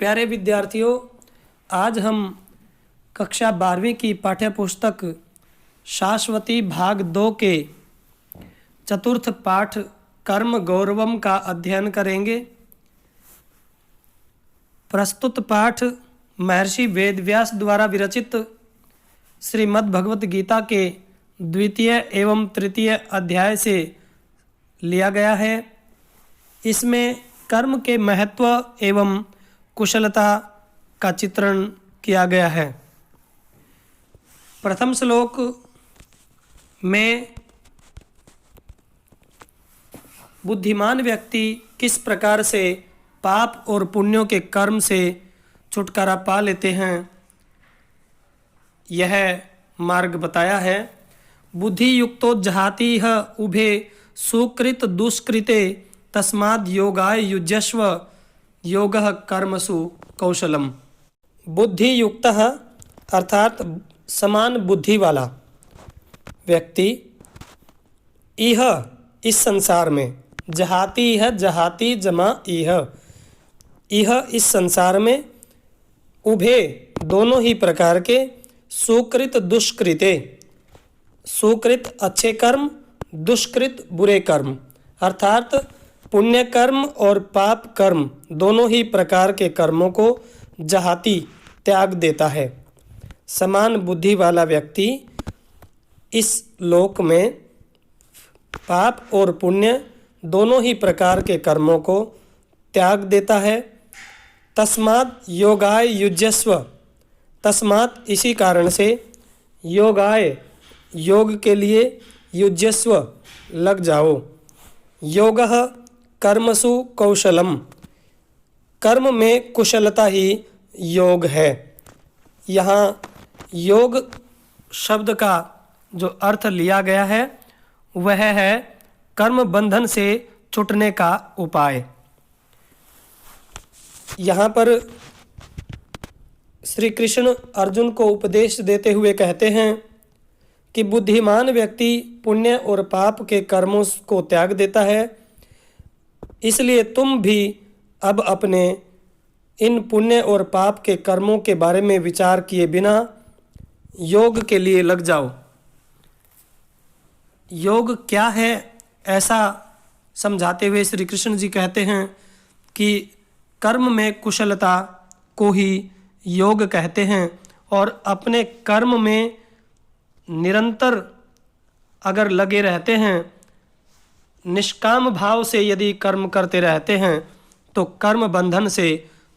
प्यारे विद्यार्थियों, आज हम कक्षा 12वीं की पाठ्यपुस्तक शाश्वती भाग 2 के चतुर्थ पाठ कर्म गौरवम का अध्ययन करेंगे। प्रस्तुत पाठ महर्षि वेदव्यास द्वारा विरचित श्रीमद् भगवत गीता के द्वितीय एवं तृतीय अध्याय से लिया गया है। इसमें कर्म के महत्व एवं कुशलता का चित्रण किया गया है। प्रथम श्लोक में बुद्धिमान व्यक्ति किस प्रकार से पाप और पुण्यों के कर्म से छुटकारा पा लेते हैं, यह मार्ग बताया है। बुद्धि युक्तो जहाति उभे सुकृत दुष्कृते तस्माद् योगाय युज्यस्व योगः कर्मसु कौशलम। बुद्धि युक्त अर्थात समान बुद्धि वाला व्यक्ति इह इस संसार में, जहाति है जहाति जमा इह इस संसार में, उभे दोनों ही प्रकार के, सुकृत दुष्कृते, सुकृत अच्छे कर्म, दुष्कृत बुरे कर्म अर्थात पुण्य कर्म और पाप कर्म दोनों ही प्रकार के कर्मों को जहाती त्याग देता है। समान बुद्धि वाला व्यक्ति इस लोक में पाप और पुण्य दोनों ही प्रकार के कर्मों को त्याग देता है। तस्मात् योगाय युज्यस्व, तस्मात् इसी कारण से, योगाय योग के लिए, युज्यस्व लग जाओ, योगः कर्मसु कौशलम, कर्म में कुशलता ही योग है। यहाँ योग शब्द का जो अर्थ लिया गया है वह है कर्म बंधन से छूटने का उपाय। यहाँ पर श्री कृष्ण अर्जुन को उपदेश देते हुए कहते हैं कि बुद्धिमान व्यक्ति पुण्य और पाप के कर्मों को त्याग देता है, इसलिए तुम भी अब अपने इन पुण्य और पाप के कर्मों के बारे में विचार किए बिना योग के लिए लग जाओ। योग क्या है ऐसा समझाते हुए श्री कृष्ण जी कहते हैं कि कर्म में कुशलता को ही योग कहते हैं और अपने कर्म में निरंतर अगर लगे रहते हैं, निष्काम भाव से यदि कर्म करते रहते हैं तो कर्म बंधन से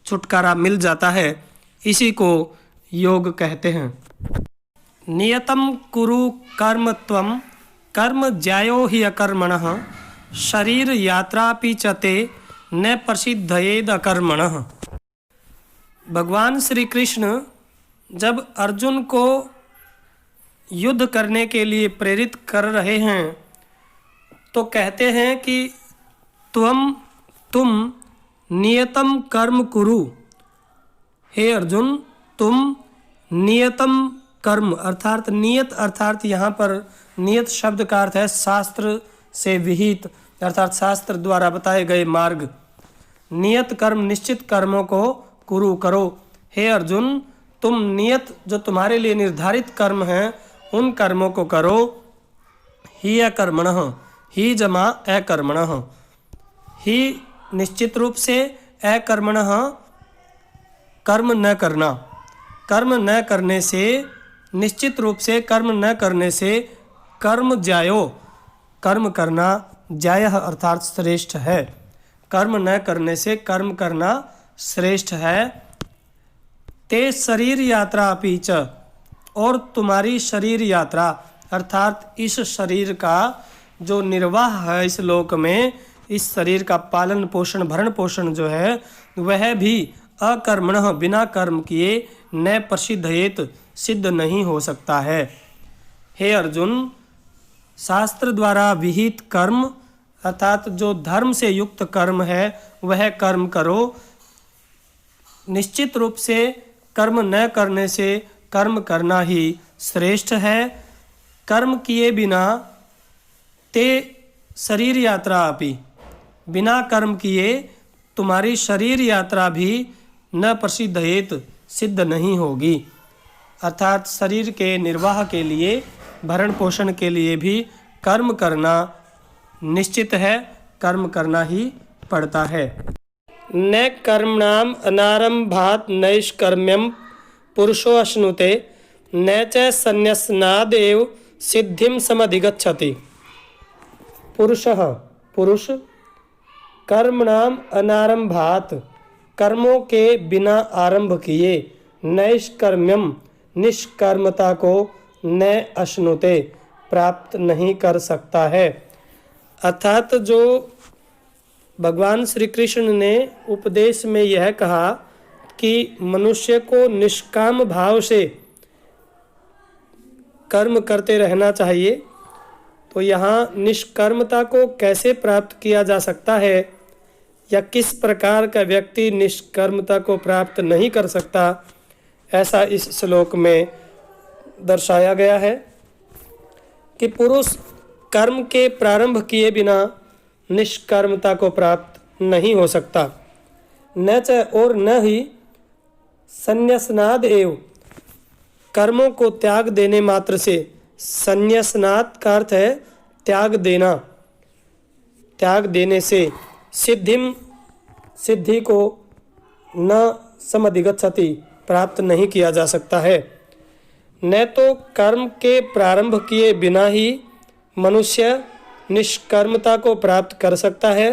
छुटकारा मिल जाता है। इसी को योग कहते हैं। नियतम कुरु कर्म त्वं कर्म ज्यायो हि अकर्मणः शरीर यात्रापि च ते न प्रसिद्धयेद अकर्मणः। भगवान श्री कृष्ण जब अर्जुन को युद्ध करने के लिए प्रेरित कर रहे हैं तो कहते हैं कि तुम नियतम कर्म कुरु, हे अर्जुन तुम नियतम कर्म अर्थात नियत अर्थात यहाँ पर नियत शब्द का अर्थ है शास्त्र से विहित अर्थात शास्त्र द्वारा बताए गए मार्ग। नियत कर्म निश्चित कर्मों को कुरु करो। हे अर्जुन तुम नियत जो तुम्हारे लिए निर्धारित कर्म हैं उन कर्मों को करो। ही अकर्मणः, ही जमा अकर्मणः, ही निश्चित रूप से, अकर्मणः कर्म न करना, कर्म न करने से, निश्चित रूप से कर्म न करने से, कर्म ज्यायो कर्म करना, ज्यायः अर्थात श्रेष्ठ है, कर्म न करने से कर्म करना श्रेष्ठ है। ते शरीर यात्रा अपि च, और तुम्हारी शरीर यात्रा अर्थात इस शरीर का जो निर्वाह है इस लोक में, इस शरीर का पालन पोषण भरण पोषण जो है वह भी अकर्मणः बिना कर्म किए न प्रसिद्धयेत सिद्ध नहीं हो सकता है। हे अर्जुन शास्त्र द्वारा विहित कर्म अर्थात जो धर्म से युक्त कर्म है वह कर्म करो। निश्चित रूप से कर्म न करने से कर्म करना ही श्रेष्ठ है। कर्म किए बिना ते शरीर यात्रा अपि, बिना कर्म किए तुम्हारी शरीर यात्रा भी न प्रसिद्धयेत सिद्ध नहीं होगी। अर्थात शरीर के निर्वाह के लिए, भरण पोषण के लिए भी कर्म करना निश्चित है, कर्म करना ही पड़ता है। न कर्मणाम अनारंभात नैष्कर्म्यम पुरुषो अश्नुते न च संन्यासनादेव सिद्धिम समधिगच्छति। पुरुषः पुरुष कर्मणाम अनारंभात कर्मों के बिना आरंभ किए, नैष्कर्म्यम निष्कर्मता को, न अश्नुते प्राप्त नहीं कर सकता है। अर्थात जो भगवान श्री कृष्ण ने उपदेश में यह कहा कि मनुष्य को निष्काम भाव से कर्म करते रहना चाहिए, तो यहाँ निष्कर्मता को कैसे प्राप्त किया जा सकता है या किस प्रकार का व्यक्ति निष्कर्मता को प्राप्त नहीं कर सकता, ऐसा इस श्लोक में दर्शाया गया है कि पुरुष कर्म के प्रारंभ किए बिना निष्कर्मता को प्राप्त नहीं हो सकता। न च और न ही संन्यासनाद एव कर्मों को त्याग देने मात्र से, संन्यासनाद का अर्थ है त्याग देना, त्याग देने से, सिद्धि को न समधिगच्छति प्राप्त नहीं किया जा सकता है। न तो कर्म के प्रारंभ किए बिना ही मनुष्य निष्कर्मता को प्राप्त कर सकता है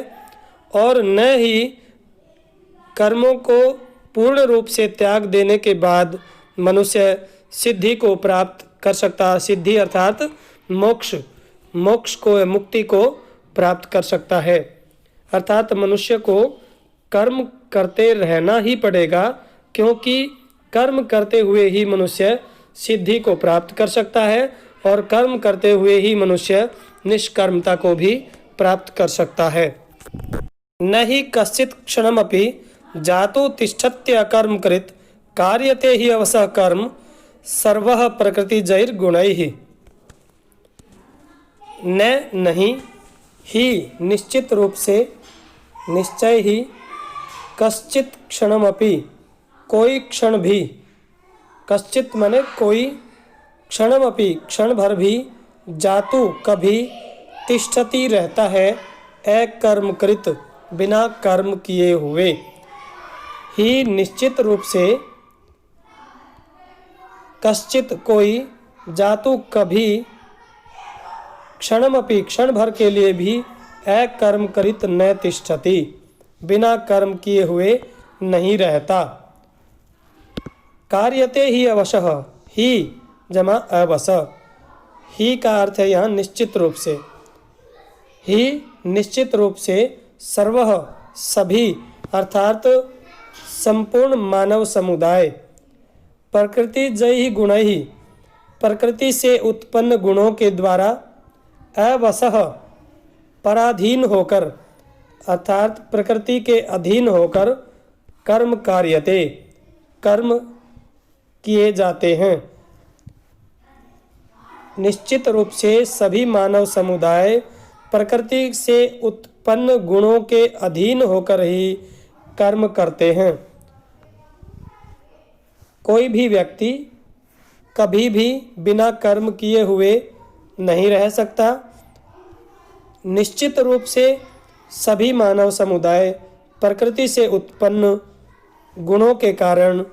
और न ही कर्मों को पूर्ण रूप से त्याग देने के बाद मनुष्य सिद्धि को प्राप्त कर सकता, सिद्धि अर्थात मोक्ष को, मुक्ति को प्राप्त कर सकता है। अर्थात मनुष्य को कर्म करते रहना ही पड़ेगा, क्योंकि कर्म करते हुए ही मनुष्य सिद्धि को प्राप्त कर सकता है और कर्म करते हुए ही मनुष्य निष्कर्मता को भी प्राप्त कर सकता है। न ही कश्चित् क्षणमपि जातो तिष्ठत्य अकर्म कृत कार्यते ही अवसः कर्म सर्वः प्रकृतिजैर्गुणैः। नहीं ही निश्चित रूप से, निश्चय ही, कश्चित् क्षणमपि कोई क्षण भी, कश्चित् माने कोई, क्षणमपि क्षण भर भी, जातु कभी, तिष्ठति रहता है, अकर्मकृत बिना कर्म किए हुए, ही निश्चित रूप से, कश्चित कोई, जातु कभी, क्षणमपि क्षण भर के लिए भी, अकर्मकृत न तिष्ठति बिना कर्म किए हुए नहीं रहता। कार्यते ही अवशः, ही जमा अवश, ही का अर्थ है यहाँ निश्चित रूप से, ही निश्चित रूप से, सर्वः सभी अर्थात संपूर्ण मानव समुदाय, प्रकृति जय गुण ही प्रकृति से उत्पन्न गुणों के द्वारा, अवशः पराधीन होकर अर्थात प्रकृति के अधीन होकर, कर्म कार्यते कर्म किए जाते हैं। निश्चित रूप से सभी मानव समुदाय प्रकृति से उत्पन्न गुणों के अधीन होकर ही कर्म करते हैं। कोई भी व्यक्ति कभी भी बिना कर्म किए हुए नहीं रह सकता। निश्चित रूप से सभी मानव समुदाय प्रकृति से उत्पन्न गुणों के कारण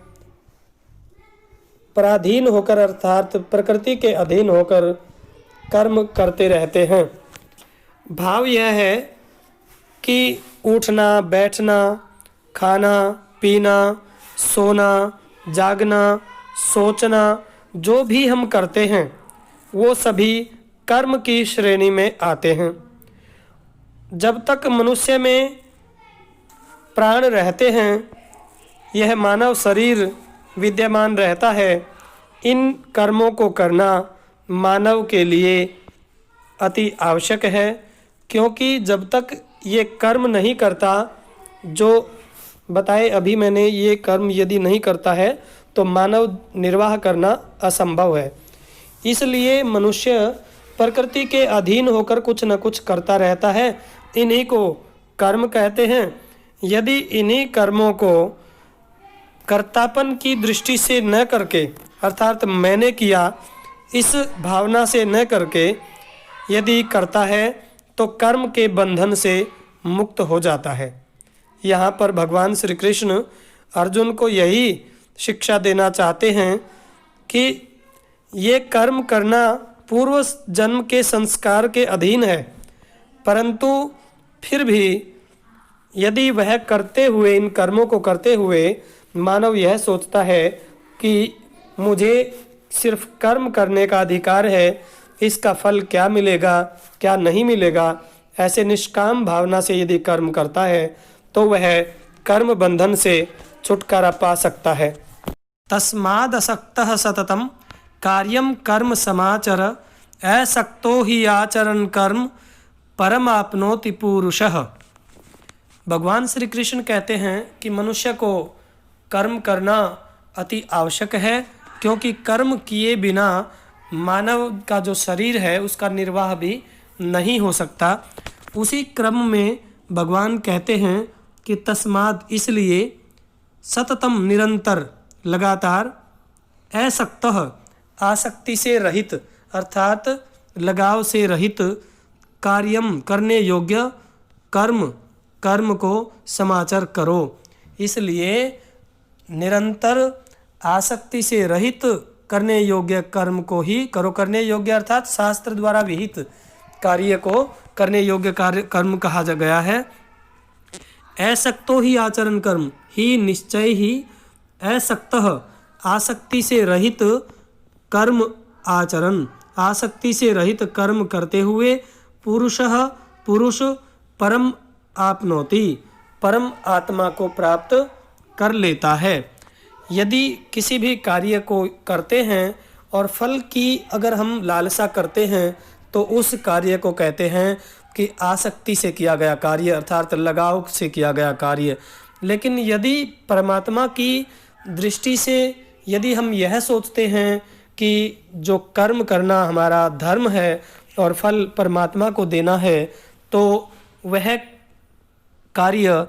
पराधीन होकर अर्थात प्रकृति के अधीन होकर कर्म करते रहते हैं। भाव यह है कि उठना, बैठना, खाना, पीना, सोना, जागना, सोचना, जो भी हम करते हैं वो सभी कर्म की श्रेणी में आते हैं। जब तक मनुष्य में प्राण रहते हैं, यह मानव शरीर विद्यमान रहता है, इन कर्मों को करना मानव के लिए अति आवश्यक है, क्योंकि जब तक ये कर्म नहीं करता, जो बताए अभी मैंने, ये कर्म यदि नहीं करता है तो मानव निर्वाह करना असंभव है। इसलिए मनुष्य प्रकृति के अधीन होकर कुछ न कुछ करता रहता है, इन्हीं को कर्म कहते हैं। यदि इन्हीं कर्मों को कर्तापन की दृष्टि से न करके अर्थात मैंने किया इस भावना से न करके यदि करता है तो कर्म के बंधन से मुक्त हो जाता है। यहाँ पर भगवान श्री कृष्ण अर्जुन को यही शिक्षा देना चाहते हैं कि ये कर्म करना पूर्व जन्म के संस्कार के अधीन है, परंतु फिर भी यदि वह करते हुए इन कर्मों को करते हुए मानव यह सोचता है कि मुझे सिर्फ कर्म करने का अधिकार है, इसका फल क्या मिलेगा क्या नहीं मिलेगा, ऐसे निष्काम भावना से यदि कर्म करता है तो वह कर्म बंधन से छुटकारा पा सकता है। तस्मादसक्तः सततं कार्यं कर्म समाचर असक्तो हि आचरण कर्म परमाप्नोति पुरुषः। भगवान श्री कृष्ण कहते हैं कि मनुष्य को कर्म करना अति आवश्यक है, क्योंकि कर्म किए बिना मानव का जो शरीर है उसका निर्वाह भी नहीं हो सकता। उसी क्रम में भगवान कहते हैं कि तस्माद इसलिए सततम निरंतर लगातार असक्तः आसक्ति से रहित अर्थात लगाव से रहित कार्यम करने योग्य कर्म को समाचर करो। इसलिए निरंतर आसक्ति से रहित करने योग्य कर्म को ही करो। करने योग्य अर्थात शास्त्र द्वारा विहित कार्य को करने योग्य कार्य कर्म कहा जा गया है। असक्तो ही आचरण कर्म ही निश्चय ही असक्तः आसक्ति से रहित कर्म आचरण आसक्ति से रहित कर्म करते हुए पुरुष परम आपनोति परम आत्मा को प्राप्त कर लेता है। यदि किसी भी कार्य को करते हैं और फल की अगर हम लालसा करते हैं तो उस कार्य को कहते हैं कि आसक्ति से किया गया कार्य अर्थात लगाव से किया गया कार्य। लेकिन यदि परमात्मा की दृष्टि से यदि हम यह सोचते हैं कि जो कर्म करना हमारा धर्म है और फल परमात्मा को देना है, तो वह कार्य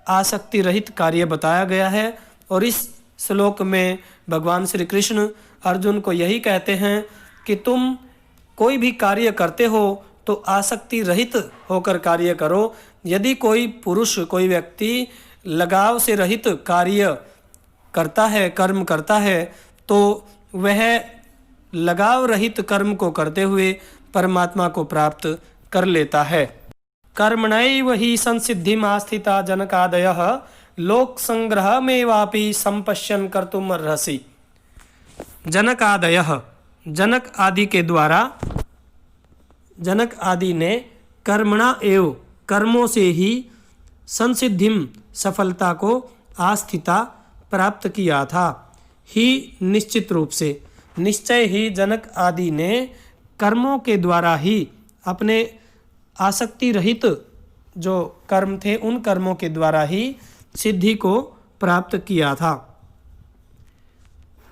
आसक्ति रहित कार्य बताया गया है। और इस श्लोक में भगवान श्री कृष्ण अर्जुन को यही कहते हैं कि तुम कोई भी कार्य करते हो तो आसक्ति रहित होकर कार्य करो। यदि कोई पुरुष कोई व्यक्ति लगाव से रहित कार्य करता है कर्म करता है तो वह लगाव रहित कर्म को करते हुए परमात्मा को प्राप्त कर लेता है। कर्मणैव हि संसिद्धिमास्थिता जनकादयः लोक संग्रहमेवापि संपश्यन् कर्तुमर्हसि। जनकादयः जनक आदि के द्वारा जनक आदि ने कर्मणा एव कर्मों से ही संसिद्धिम सफलता को आस्थिता प्राप्त किया था। ही निश्चित रूप से निश्चय ही जनक आदि ने कर्मों के द्वारा ही अपने आसक्ति रहित जो कर्म थे उन कर्मों के द्वारा ही सिद्धि को प्राप्त किया था।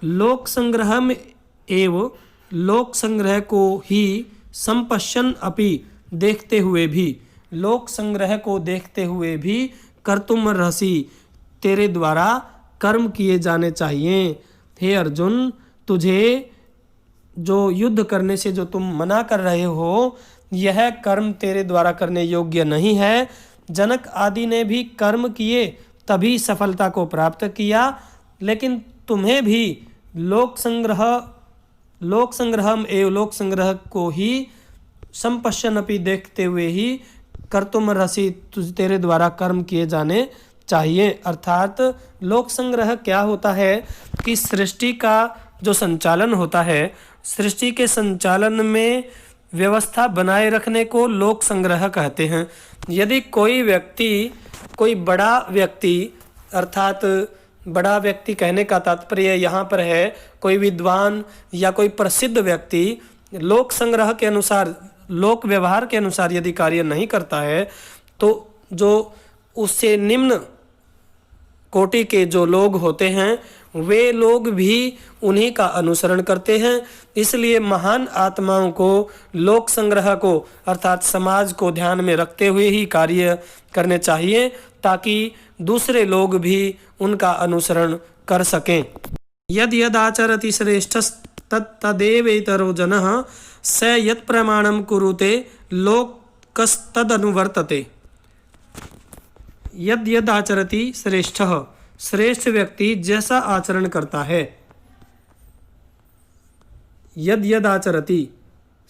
लोक संग्रह में एवं लोक संग्रह को ही संपश्यन अपि देखते हुए भी लोक संग्रह को देखते हुए भी कर्तुम रहसी तेरे द्वारा कर्म किए जाने चाहिए। हे अर्जुन, तुझे जो युद्ध करने से जो तुम मना कर रहे हो यह कर्म तेरे द्वारा करने योग्य नहीं है। जनक आदि ने भी कर्म किए तभी सफलता को प्राप्त किया, लेकिन तुम्हें भी लोक संग्रहम एवं लोक संग्रह को ही संपश्यन अपि देखते हुए ही कर्तुम रसी तेरे द्वारा कर्म किए जाने चाहिए। अर्थात लोक संग्रह क्या होता है कि सृष्टि का जो संचालन होता है, सृष्टि के संचालन में व्यवस्था बनाए रखने को लोक संग्रह कहते हैं। यदि कोई व्यक्ति कोई बड़ा व्यक्ति अर्थात बड़ा व्यक्ति कहने का तात्पर्य यहाँ पर है कोई विद्वान या कोई प्रसिद्ध व्यक्ति लोक संग्रह के अनुसार लोक व्यवहार के अनुसार यदि कार्य नहीं करता है तो जो उससे निम्न कोटि के जो लोग होते हैं वे लोग भी उन्हीं का अनुसरण करते हैं। इसलिए महान आत्माओं को लोक संग्रह को अर्थात समाज को ध्यान में रखते हुए ही कार्य करने चाहिए, ताकि दूसरे लोग भी उनका अनुसरण कर सकें। यद यद आचरति श्रेष्ठस्तदेवेतरो जनः स यत् प्रमाणं कुरुते लोकस्तदनुवर्तते। यद यद आचरति श्रेष्ठः, श्रेष्ठ व्यक्ति जैसा आचरण करता है। यद यद आचरति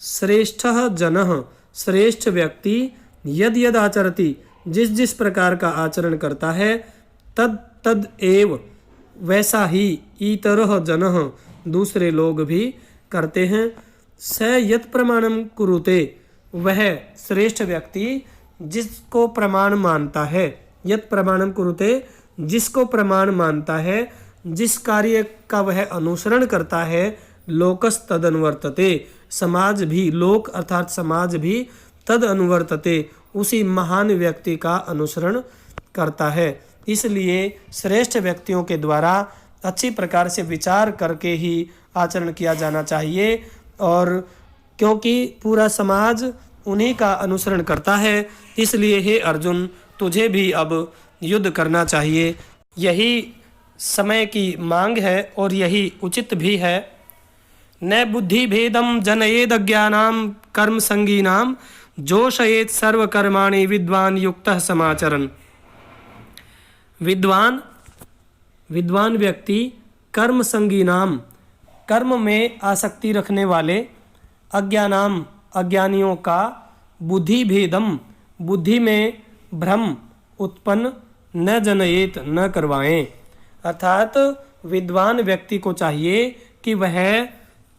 श्रेष्ठः जनः, श्रेष्ठ व्यक्ति यद यद आचरति जिस जिस प्रकार का आचरण करता है, तद तद एव वैसा ही इतरः जनः दूसरे लोग भी करते हैं। स यत् प्रमाणं कुरुते, वह श्रेष्ठ व्यक्ति जिसको प्रमाण मानता है। यत् प्रमाणं कुरुते, जिसको प्रमाण मानता है, जिस कार्य का वह अनुसरण करता है, लोकस तद अनुवर्तते, समाज भी, लोक अर्थात समाज भी तद अनुवर्तते, उसी महान व्यक्ति का अनुसरण करता है। इसलिए श्रेष्ठ व्यक्तियों के द्वारा अच्छी प्रकार से विचार करके ही आचरण किया जाना चाहिए, और क्योंकि पूरा समाज उन्हीं का अनुसरण करता है, इसलिए हे अर्जुन तुझे भी अब युद्ध करना चाहिए। यही समय की मांग है और यही उचित भी है। न बुद्धि भेदम जनयेद अज्ञानाम कर्म संगीनाम जोशयेत सर्वकर्माणि विद्वान युक्तः समाचरन्। विद्वान व्यक्ति कर्म संगीनाम, कर्म में आसक्ति रखने वाले, अज्ञानाम अज्ञानियों का, बुद्धि भेदम बुद्धि में भ्रम उत्पन्न न जनयेत न करवाएं। अर्थात विद्वान व्यक्ति को चाहिए कि वह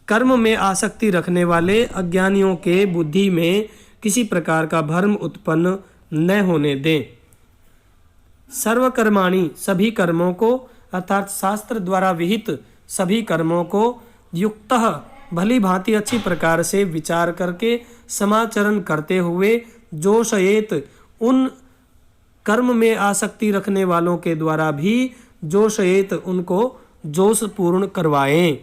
कर्म में आसक्ति रखने वाले अज्ञानियों के बुद्धि में किसी प्रकार का भ्रम उत्पन्न न होने दें। सर्वकर्माणि सभी कर्मों को, अर्थात शास्त्र द्वारा विहित सभी कर्मों को, युक्तः भली भांति अच्छी प्रकार से विचार करके समाचरण करते हुए, जोशयेत उन कर्म में आसक्ति रखने वालों के द्वारा भी, जोशयेत उनको जोश पूर्ण करवाएं।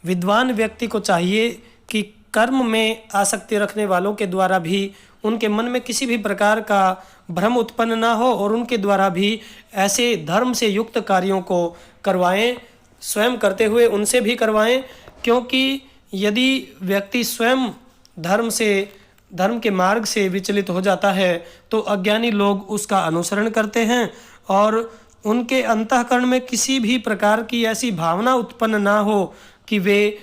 विद्वान व्यक्ति को चाहिए कि कर्म में आसक्ति रखने वालों के द्वारा भी उनके मन में किसी भी प्रकार का भ्रम उत्पन्न ना हो, और उनके द्वारा भी ऐसे धर्म से युक्त कार्यों को करवाएं, स्वयं करते हुए उनसे भी करवाएं। क्योंकि यदि व्यक्ति स्वयं धर्म के मार्ग से विचलित हो जाता है तो अज्ञानी लोग उसका अनुसरण करते हैं, और उनके अंतःकरण में किसी भी प्रकार की ऐसी भावना उत्पन्न ना हो कि वे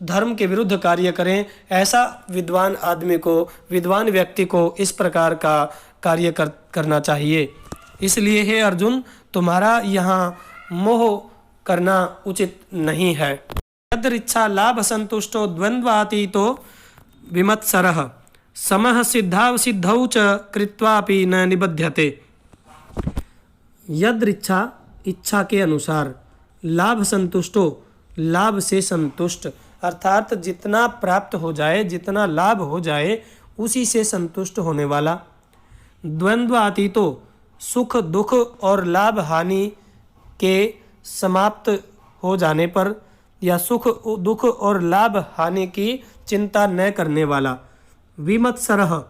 धर्म के विरुद्ध कार्य करें। ऐसा विद्वान आदमी को, विद्वान व्यक्ति को इस प्रकार का कार्य करना चाहिए। इसलिए हे अर्जुन, तुम्हारा यहाँ मोह करना उचित नहीं है। यदृच्छा लाभ संतुष्टो द्वंद्वातीतो विमत्सरः समः सिद्धावसिद्धौ च कृत्वापि न निबध्यते। यदृच्छा इच्छा के अनुसार, लाभ संतुष्टो लाभ से संतुष्ट, अर्थात जितना प्राप्त हो जाए, जितना लाभ हो जाए उसी से संतुष्ट होने वाला। द्वंद्वातीतो सुख दुख और लाभ हानि के समाप्त हो जाने पर, या सुख दुख और लाभ हानि की चिंता न करने वाला। विमत्सरः,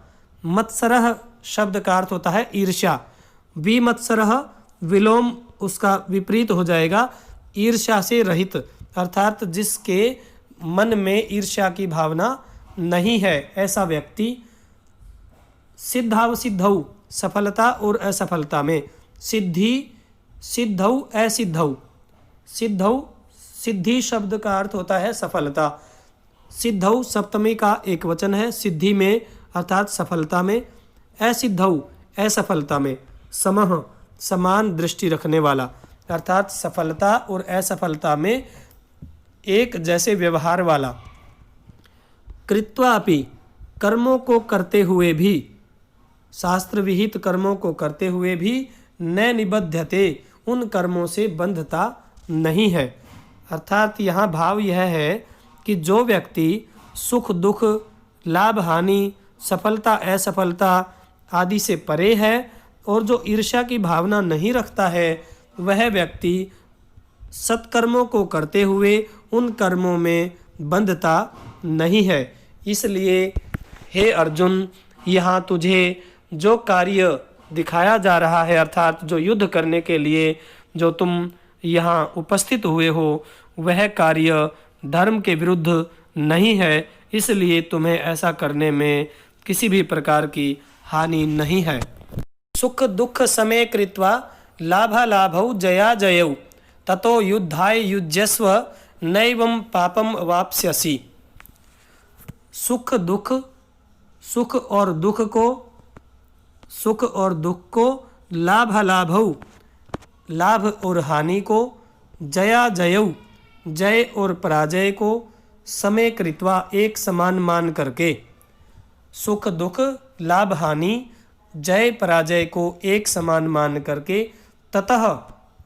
मत्सरः शब्द का अर्थ होता है ईर्ष्या। विमत्सरः विलोम उसका विपरीत हो जाएगा, ईर्ष्या से रहित, अर्थात जिसके मन में ईर्ष्या की भावना नहीं है, ऐसा व्यक्ति। सिद्धावसिद्धौ सफलता और असफलता में, सिद्धौ असिद्धौ, सिद्धि शब्द का अर्थ होता है सफलता। सिद्धौ सप्तमी का एक वचन है, सिद्धि में अर्थात सफलता में, असिद्धौ असफलता में, समः समान दृष्टि रखने वाला, अर्थात सफलता और असफलता में एक जैसे व्यवहार वाला। कृत्वापि कर्मों को करते हुए भी, शास्त्र विहित कर्मों को करते हुए भी, न निबध्यते उन कर्मों से बंधता नहीं है। अर्थात यहाँ भाव यह है कि जो व्यक्ति सुख दुख लाभ हानि सफलता असफलता आदि से परे है और जो ईर्ष्या की भावना नहीं रखता है, वह व्यक्ति सत्कर्मों को करते हुए उन कर्मों में बंधता नहीं है। इसलिए हे अर्जुन, यहाँ तुझे जो कार्य दिखाया जा रहा है, अर्थात जो युद्ध करने के लिए जो तुम यहाँ उपस्थित हुए हो वह कार्य धर्म के विरुद्ध नहीं है, इसलिए तुम्हें ऐसा करने में किसी भी प्रकार की हानि नहीं है। सुख दुख समय कृत्वा लाभालाभौ जया जयौ ततो युद्धाय युज्यस्व नैवं पापम वाप्स्यसि। सुख और दुख को लाभालाभौ लाभ और हानि को, जया जयौ जय और पराजय को, समय कृत्वा एक समान मान करके, सुख दुख लाभ हानि जय पराजय को एक समान मान करके, ततः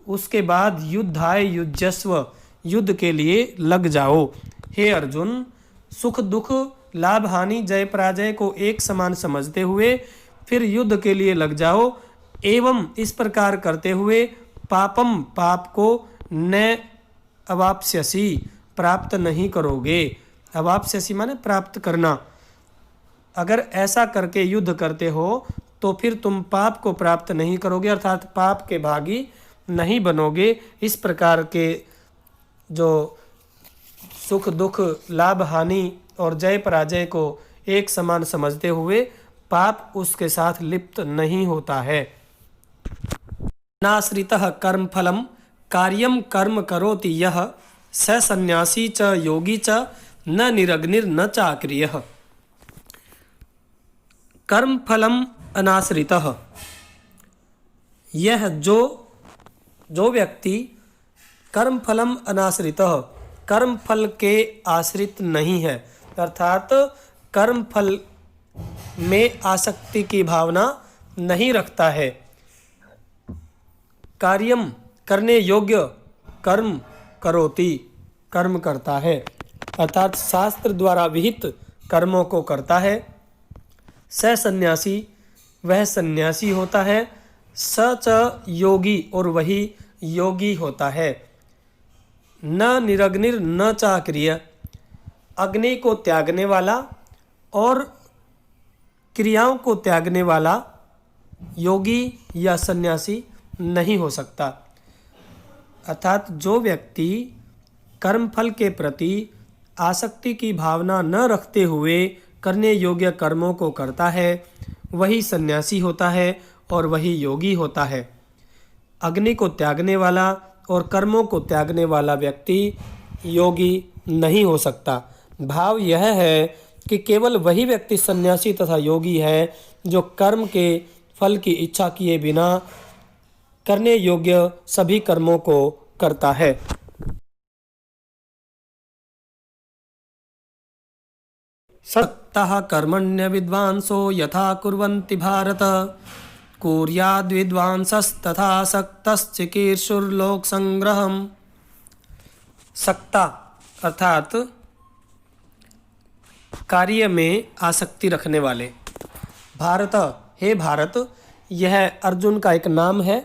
उसके बाद युद्धाय युज्यस्व युद्ध के लिए लग जाओ। हे अर्जुन, सुख दुख लाभ हानि जय पराजय को एक समान समझते हुए फिर युद्ध के लिए लग जाओ, एवं इस प्रकार करते हुए पापम पाप को न अवाप्स्यसि प्राप्त नहीं करोगे। अवाप्स्यसि माने प्राप्त करना। अगर ऐसा करके युद्ध करते हो तो फिर तुम पाप को प्राप्त नहीं करोगे, अर्थात पाप के भागी नहीं बनोगे। इस प्रकार के जो सुख दुख लाभ हानि और जय पराजय को एक समान समझते हुए पाप उसके साथ लिप्त नहीं होता है। नाश्रितः कर्मफलम कार्यम कर्म करोति यः स सन्यासी च योगी च न निरग्निर्न चाक्रियः। कर्मफलम अनाश्रितः, यह जो व्यक्ति कर्मफलम अनाश्रितः कर्मफल के आश्रित नहीं है, अर्थात कर्मफल में आसक्ति की भावना नहीं रखता है, कार्यम करने योग्य कर्म करोति कर्म करता है, अर्थात शास्त्र द्वारा विहित कर्मों को करता है। स सन्यासी वह सन्यासी होता है, स च योगी और वही योगी होता है। न निरग्निर न चाक्रिय, अग्नि को त्यागने वाला और क्रियाओं को त्यागने वाला योगी या सन्यासी नहीं हो सकता। अर्थात जो व्यक्ति कर्मफल के प्रति आसक्ति की भावना न रखते हुए करने योग्य कर्मों को करता है वही सन्यासी होता है और वही योगी होता है। अग्नि को त्यागने वाला और कर्मों को त्यागने वाला व्यक्ति योगी नहीं हो सकता। भाव यह है कि केवल वही व्यक्ति सन्यासी तथा योगी है जो कर्म के फल की इच्छा किए बिना करने योग्य सभी कर्मों को करता है। सक्तः कर्मण्य विद्वांसो यथा कुर्वन्ति भारत कुर्याद् विद्वांसस्तथा सक्तश्चिकीर्षुर्लोक संग्रहम्। सक्ता अर्थात कार्य में आसक्ति रखने वाले। भारत, हे भारत, यह अर्जुन का एक नाम है।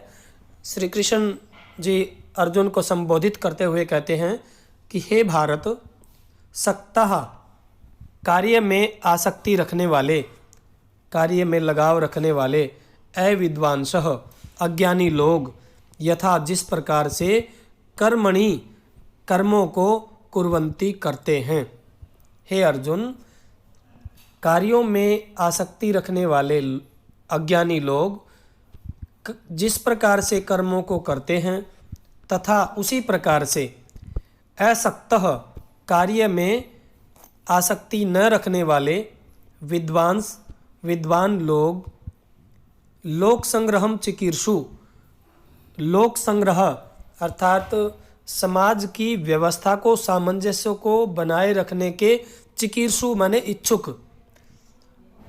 श्री कृष्ण जी अर्जुन को संबोधित करते हुए कहते हैं कि हे भारत, सक्तः कार्य में आसक्ति रखने वाले, कार्य में लगाव रखने वाले, अविद्वांसः अज्ञानी लोग, यथा जिस प्रकार से कर्मणि कर्मों को कुर्वन्ति करते हैं। हे अर्जुन, कार्यों में आसक्ति रखने वाले अज्ञानी लोग जिस प्रकार से कर्मों को करते हैं तथा उसी प्रकार से असक्तः कार्य में आसक्ति न रखने वाले विद्वान लोग लोक संग्रहम चिकीर्षु, लोक संग्रह अर्थात समाज की व्यवस्था को, सामंजस्य को बनाए रखने के, चिकीर्षु माने इच्छुक,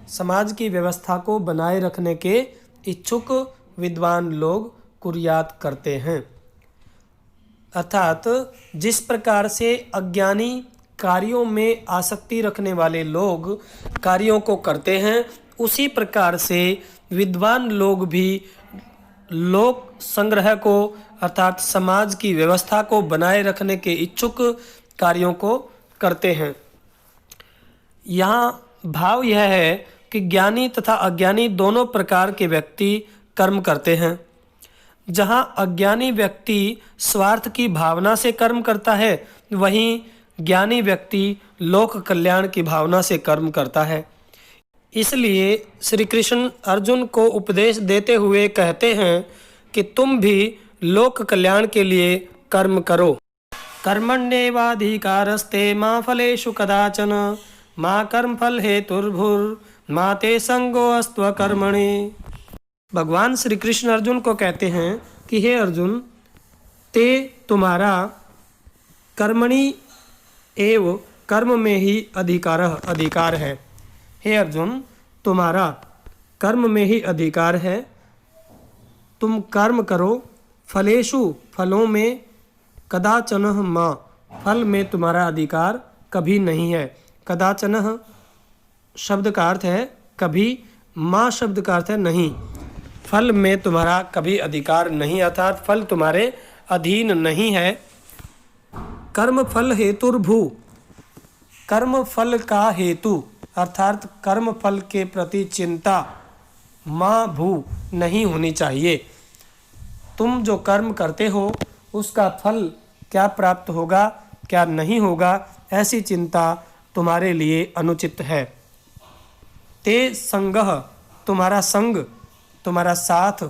समाज की व्यवस्था को बनाए रखने के इच्छुक विद्वान लोग कुर्यात करते हैं। अर्थात जिस प्रकार से अज्ञानी कार्यों में आसक्ति रखने वाले लोग कार्यों को करते हैं उसी प्रकार से विद्वान लोग भी लोक संग्रह को अर्थात समाज की व्यवस्था को बनाए रखने के इच्छुक कार्यों को करते हैं। यहाँ भाव यह है कि ज्ञानी तथा अज्ञानी दोनों प्रकार के व्यक्ति कर्म करते हैं। जहाँ अज्ञानी व्यक्ति स्वार्थ की भावना से कर्म करता है, वहीं ज्ञानी व्यक्ति लोक कल्याण की भावना से कर्म करता है। इसलिए श्री कृष्ण अर्जुन को उपदेश देते हुए कहते हैं कि तुम भी लोक कल्याण के लिए कर्म करो। कर्मण्येवाधिकारस्ते मा फलेषु कदाचन मा कर्मफल हेतुर्भुर्मा ते संगोऽस्त्व कर्मणि। भगवान श्री कृष्ण अर्जुन को कहते हैं कि हे अर्जुन, ते तुम्हारा कर्मणि एव कर्म में ही अधिकार है। हे अर्जुन, तुम्हारा कर्म में ही अधिकार है। तुम कर्म करो। फलेषु फलों में, कदाचन माँ फल में तुम्हारा अधिकार कभी नहीं है। कदाचन शब्द का अर्थ है कभी, माँ शब्द का अर्थ है नहीं। फल में तुम्हारा कभी अधिकार नहीं, अर्थात फल तुम्हारे अधीन नहीं है। कर्म फल हेतुर्भू, कर्म फल का हेतु अर्थात कर्म फल के प्रति चिंता माँ भू नहीं होनी चाहिए। तुम जो कर्म करते हो उसका फल क्या प्राप्त होगा क्या नहीं होगा, ऐसी चिंता तुम्हारे लिए अनुचित है। ते संगः तुम्हारा संग, तुम्हारा साथ,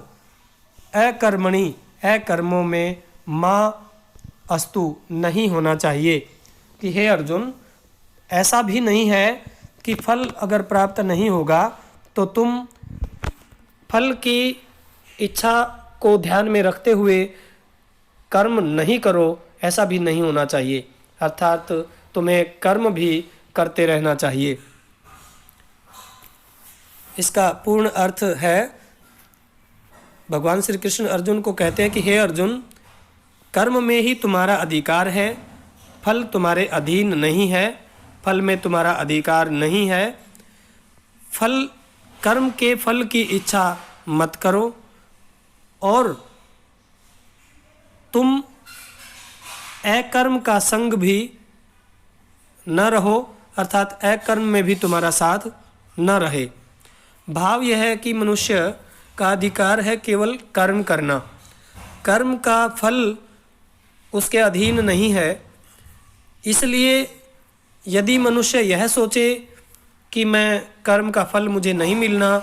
अकर्मणि अकर्मों में माँ अस्तु नहीं होना चाहिए। कि हे अर्जुन, ऐसा भी नहीं है कि फल अगर प्राप्त नहीं होगा तो तुम फल की इच्छा को ध्यान में रखते हुए कर्म नहीं करो, ऐसा भी नहीं होना चाहिए। अर्थात तुम्हें कर्म भी करते रहना चाहिए। इसका पूर्ण अर्थ है, भगवान श्री कृष्ण अर्जुन को कहते हैं कि हे अर्जुन, कर्म में ही तुम्हारा अधिकार है, फल तुम्हारे अधीन नहीं है, फल में तुम्हारा अधिकार नहीं है। कर्म के फल की इच्छा मत करो और तुम अकर्म का संग भी न रहो, अर्थात अकर्म में भी तुम्हारा साथ न रहे। भाव यह है कि मनुष्य का अधिकार है केवल कर्म करना, कर्म का फल उसके अधीन नहीं है। इसलिए यदि मनुष्य यह सोचे कि मैं कर्म का फल मुझे नहीं मिलना,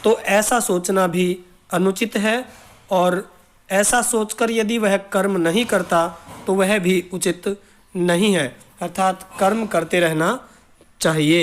तो ऐसा सोचना भी अनुचित है, और ऐसा सोचकर यदि वह कर्म नहीं करता तो वह भी उचित नहीं है। अर्थात कर्म करते रहना चाहिए।